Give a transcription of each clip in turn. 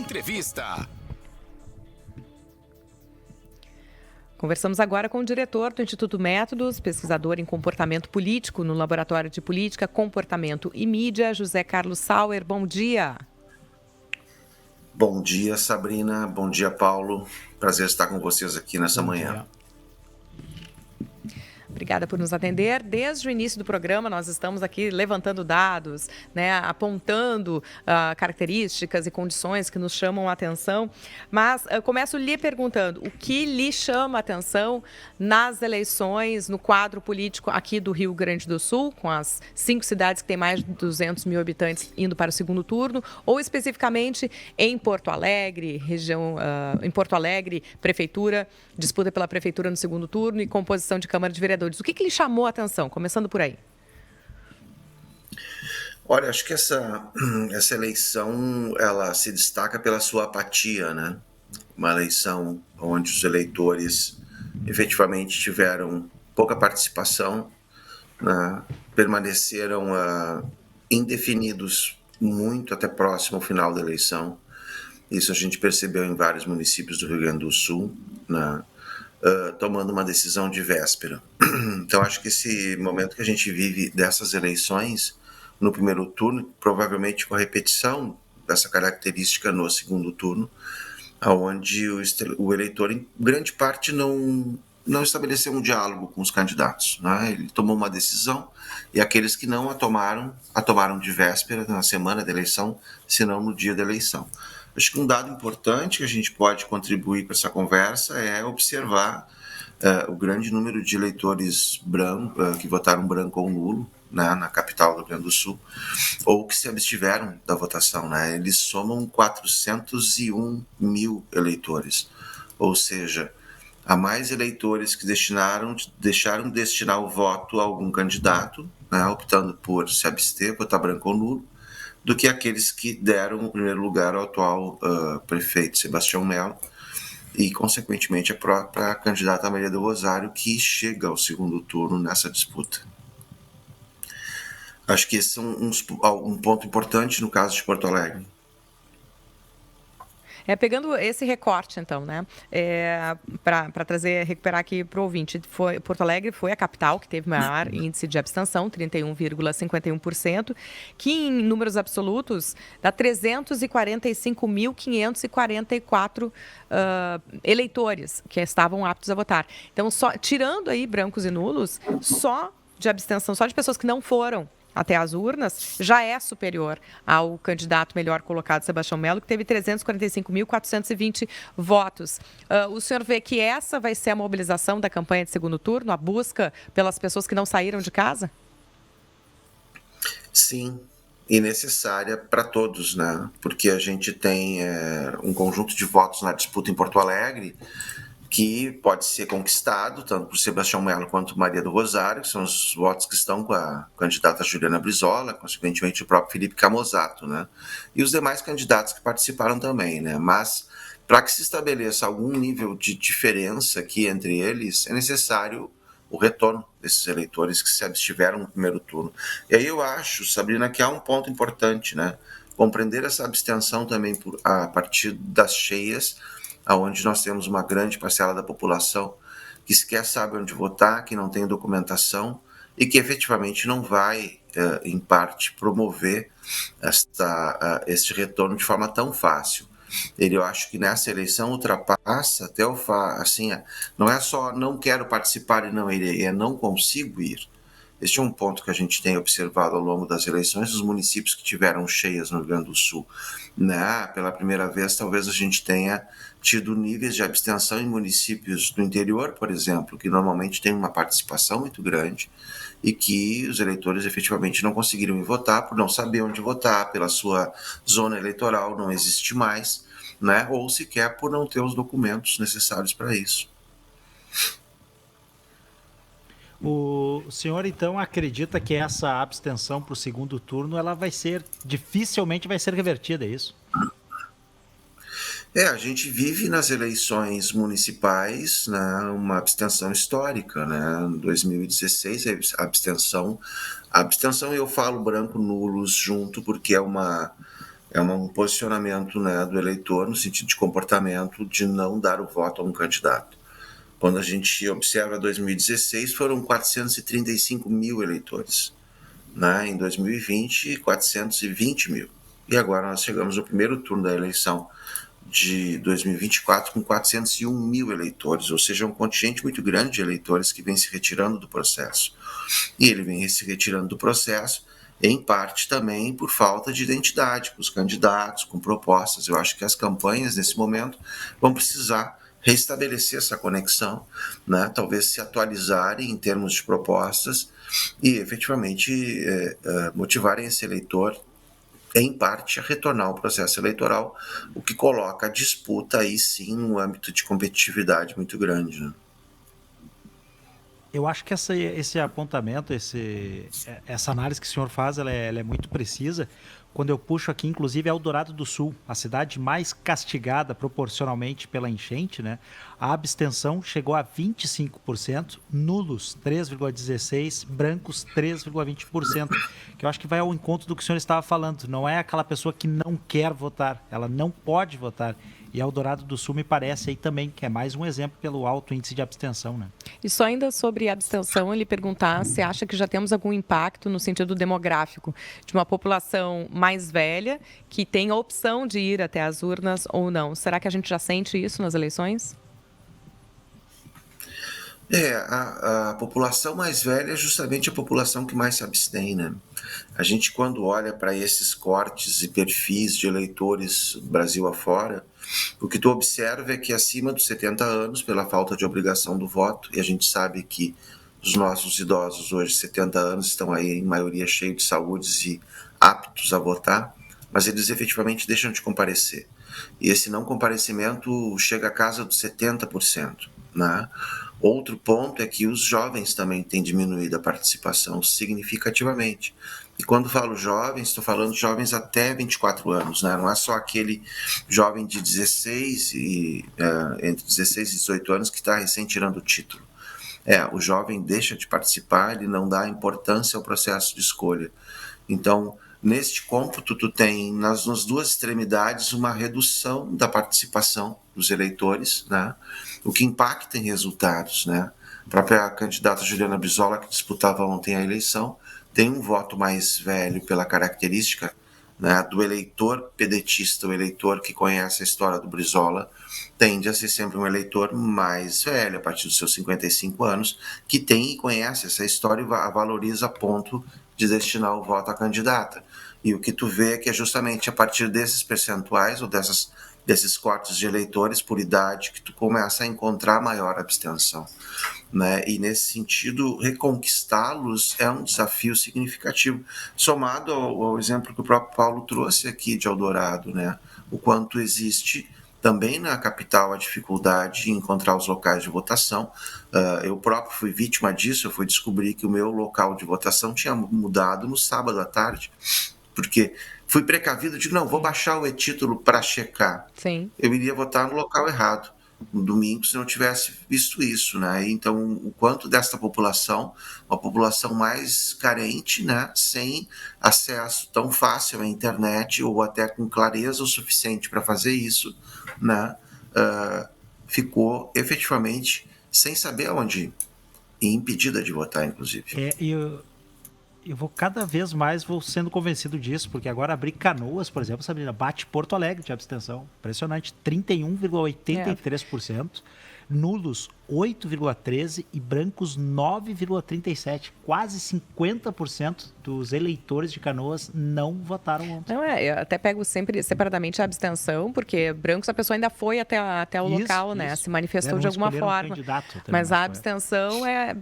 Entrevista. Conversamos agora com o diretor do Instituto Métodos, pesquisador em comportamento político no Laboratório de Política, Comportamento e Mídia, José Carlos Sauer. Bom dia. Bom dia, Sabrina. Bom dia, Paulo. Prazer estar com vocês aqui nessa manhã. Obrigada por nos atender. Desde o início do programa, nós estamos aqui levantando dados, apontando características e condições que nos chamam a atenção. Mas começo lhe perguntando, o que lhe chama a atenção nas eleições, no quadro político aqui do Rio Grande do Sul, com as 5 cidades que têm mais de 200 mil habitantes indo para o segundo turno, ou especificamente em Porto Alegre, em Porto Alegre, prefeitura, disputa pela prefeitura no segundo turno e composição de Câmara de Vereadores. O que lhe chamou a atenção? Começando por aí. Olha, acho que essa eleição, ela se destaca pela sua apatia, né? Uma eleição onde os eleitores efetivamente tiveram pouca participação, né? Permaneceram indefinidos muito até próximo ao final da eleição. Isso a gente percebeu em vários municípios do Rio Grande do Sul, né? Tomando uma decisão de véspera. Então, acho que esse momento que a gente vive dessas eleições, no primeiro turno, provavelmente com a repetição dessa característica no segundo turno, onde o eleitor, em grande parte, não estabeleceu um diálogo com os candidatos, né? Ele tomou uma decisão e aqueles que não a tomaram de véspera, na semana da eleição, se não no dia da eleição. Acho que um dado importante que a gente pode contribuir para essa conversa é observar o grande número de eleitores que votaram branco ou nulo, né, na capital do Rio Grande do Sul, ou que se abstiveram da votação, né? Eles somam 401 mil eleitores, ou seja, há mais eleitores que deixaram de destinar o voto a algum candidato, né, optando por se abster, votar branco ou nulo, do que aqueles que deram o primeiro lugar ao atual prefeito Sebastião Melo e, consequentemente, a própria candidata Maria do Rosário, que chega ao segundo turno nessa disputa. Acho que esse é um ponto importante no caso de Porto Alegre. Pegando esse recorte, então, né, para recuperar aqui para o ouvinte, Porto Alegre foi a capital que teve maior índice de abstenção, 31,51%, que em números absolutos dá 345.544 eleitores que estavam aptos a votar. Então, só tirando aí brancos e nulos, só de abstenção, só de pessoas que não foram até as urnas, já é superior ao candidato melhor colocado, Sebastião Melo, que teve 345.420 votos. O senhor vê que essa vai ser a mobilização da campanha de segundo turno, a busca pelas pessoas que não saíram de casa? Sim, e necessária para todos, né? Porque a gente tem um conjunto de votos na disputa em Porto Alegre que pode ser conquistado, tanto por Sebastião Melo quanto Maria do Rosário, que são os votos que estão com a candidata Juliana Brizola, consequentemente o próprio Felipe Camozato, né? E os demais candidatos que participaram também, né? Mas, para que se estabeleça algum nível de diferença aqui entre eles, é necessário o retorno desses eleitores que se abstiveram no primeiro turno. E aí eu acho, Sabrina, que há um ponto importante, né? Compreender essa abstenção também a partir das cheias, onde nós temos uma grande parcela da população que sequer sabe onde votar, que não tem documentação e que efetivamente não vai, em parte, promover este retorno de forma tão fácil. Eu acho que nessa eleição ultrapassa até não é só não quero participar e não irei, é não consigo ir. Este é um ponto que a gente tem observado ao longo das eleições dos municípios que tiveram cheias no Rio Grande do Sul, né? Pela primeira vez, talvez a gente tenha tido níveis de abstenção em municípios do interior, por exemplo, que normalmente tem uma participação muito grande e que os eleitores efetivamente não conseguiram ir votar por não saber onde votar, pela sua zona eleitoral não existe mais, né? Ou sequer por não ter os documentos necessários para isso. O senhor, então, acredita que essa abstenção para o segundo turno ela dificilmente vai ser revertida, é isso? A gente vive nas eleições municipais, né, uma abstenção histórica, né? Em 2016, a abstenção eu falo branco nulos junto porque é uma É um posicionamento, né, do eleitor no sentido de comportamento de não dar o voto a um candidato. Quando a gente observa 2016, foram 435 mil eleitores. Né? Em 2020, 420 mil. E agora nós chegamos ao primeiro turno da eleição de 2024 com 401 mil eleitores, ou seja, um contingente muito grande de eleitores que vem se retirando do processo. E ele vem se retirando do processo, em parte também por falta de identidade com os candidatos, com propostas. Eu acho que as campanhas, nesse momento, vão precisar restabelecer essa conexão, né? Talvez se atualizarem em termos de propostas e efetivamente motivarem esse eleitor, em parte, a retornar ao processo eleitoral, o que coloca a disputa aí sim um âmbito de competitividade muito grande, né? Eu acho que esse apontamento, essa análise que o senhor faz, ela é muito precisa. Quando eu puxo aqui, inclusive, é Eldorado do Sul, a cidade mais castigada proporcionalmente pela enchente, né? A abstenção chegou a 25%, nulos 3,16%, brancos 3,20%, que eu acho que vai ao encontro do que o senhor estava falando. Não é aquela pessoa que não quer votar, ela não pode votar. E Eldorado do Sul me parece aí também, que é mais um exemplo pelo alto índice de abstenção, né? E só ainda sobre a abstenção, ele perguntar se acha que já temos algum impacto no sentido demográfico, de uma população mais velha que tem a opção de ir até as urnas ou não. Será que a gente já sente isso nas eleições? A população mais velha é justamente a população que mais se abstém, né? A gente, quando olha para esses cortes e perfis de eleitores Brasil afora, o que tu observa é que acima dos 70 anos, pela falta de obrigação do voto, e a gente sabe que os nossos idosos hoje, 70 anos, estão aí em maioria cheios de saúdes e aptos a votar, mas eles efetivamente deixam de comparecer. E esse não comparecimento chega à casa dos 70%, né? Outro ponto é que os jovens também têm diminuído a participação significativamente. E quando falo jovens, estou falando de jovens até 24 anos, né? Não é só aquele jovem de 16 entre 16 e 18 anos que está recém tirando o título. O jovem deixa de participar, ele não dá importância ao processo de escolha. Então, neste cômputo, tu tem nas duas extremidades uma redução da participação dos eleitores, né? O que impacta em resultados, né? A própria candidata Juliana Brizola, que disputava ontem a eleição, tem um voto mais velho pela característica, né, do eleitor pedetista, o eleitor que conhece a história do Brizola, tende a ser sempre um eleitor mais velho, a partir dos seus 55 anos, que tem e conhece essa história e a valoriza a ponto de destinar o voto à candidata. E o que tu vê é que é justamente a partir desses percentuais ou desses cortes de eleitores por idade que tu começa a encontrar maior abstenção, né? E nesse sentido, reconquistá-los é um desafio significativo, somado ao exemplo que o próprio Paulo trouxe aqui de Eldorado, né? O quanto existe também na capital a dificuldade em encontrar os locais de votação. Eu próprio fui vítima disso, eu fui descobrir que o meu local de votação tinha mudado no sábado à tarde, porque fui precavido, digo, não, vou baixar o e-título para checar. Sim. Eu iria votar no local errado, no domingo, se não tivesse visto isso, né? Então, o quanto desta população, uma população mais carente, né? Sem acesso tão fácil à internet ou até com clareza o suficiente para fazer isso, né? Ficou efetivamente sem saber aonde ir e impedida de votar, inclusive. Eu vou cada vez mais sendo convencido disso, porque agora abrir Canoas, por exemplo, Sabrina, bate Porto Alegre de abstenção. Impressionante, 31,83%, nulos 8,13% e brancos 9,37%. Quase 50% dos eleitores de Canoas não votaram ontem. Não, eu até pego sempre separadamente a abstenção, porque brancos a pessoa ainda foi até o local, né? Se manifestou de alguma forma. Mas a abstenção é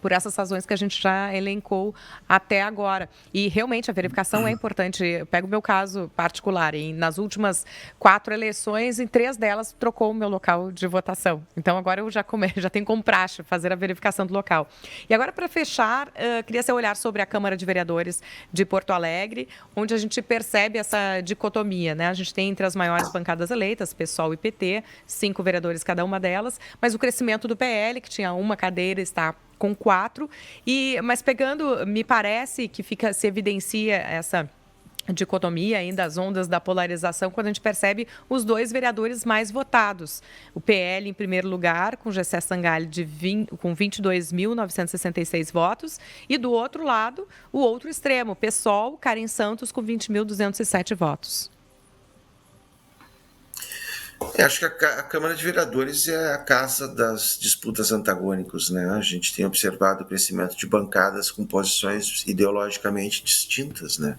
por essas razões que a gente já elencou até agora. E realmente a verificação é importante. Eu pego o meu caso particular. Nas últimas 4 eleições, em 3 delas trocou o meu local de votação. Então agora eu já tenho como praxe fazer a verificação do local. E agora, para fechar, queria seu olhar sobre a Câmara de Vereadores de Porto Alegre, onde a gente percebe essa dicotomia, né? A gente tem entre as maiores bancadas eleitas, PSOL e PT, 5 vereadores cada uma delas, mas o crescimento do PL, que tinha uma cadeira, está com 4. Mas pegando, me parece que se evidencia essa dicotomia ainda, as ondas da polarização, quando a gente percebe os dois vereadores mais votados. O PL em primeiro lugar, com Gessé Sangalli com 22.966 votos, e do outro lado, o outro extremo, o PSOL, Karen Santos, com 20.207 votos. Acho que a Câmara de Vereadores é a casa das disputas antagônicas, né? A gente tem observado o crescimento de bancadas com posições ideologicamente distintas, né?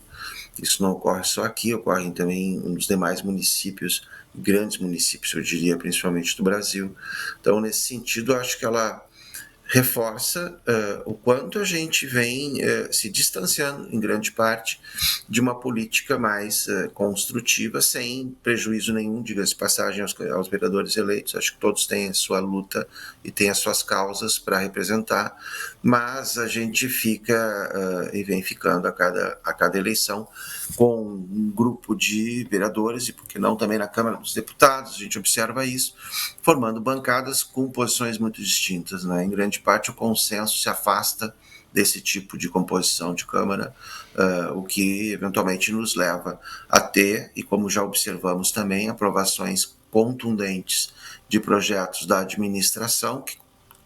Isso não ocorre só aqui, ocorre também nos demais municípios, grandes municípios, eu diria, principalmente do Brasil. Então, nesse sentido, acho que ela reforça o quanto a gente vem se distanciando, em grande parte, de uma política mais construtiva, sem prejuízo nenhum, diga-se de passagem, aos vereadores eleitos. Acho que todos têm a sua luta e têm as suas causas para representar, mas a gente fica e vem ficando a cada eleição com um grupo de vereadores, e por que não também na Câmara dos Deputados, a gente observa isso, formando bancadas com posições muito distintas, né? Em grande parte o consenso se afasta desse tipo de composição de Câmara, o que eventualmente nos leva a ter, e como já observamos também, aprovações contundentes de projetos da administração que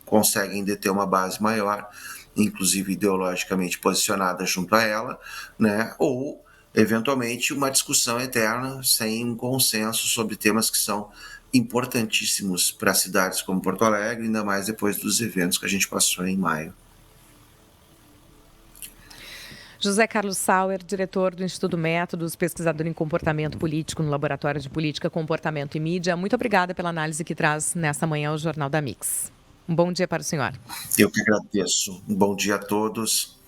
conseguem deter uma base maior, inclusive ideologicamente posicionada junto a ela, né? Ou eventualmente uma discussão eterna sem um consenso sobre temas que são importantíssimos para cidades como Porto Alegre, ainda mais depois dos eventos que a gente passou em maio. José Carlos Sauer, diretor do Instituto Métodos, pesquisador em comportamento político no Laboratório de Política, Comportamento e Mídia. Muito obrigada pela análise que traz nesta manhã ao Jornal da Mix. Um bom dia para o senhor. Eu que agradeço. Um bom dia a todos.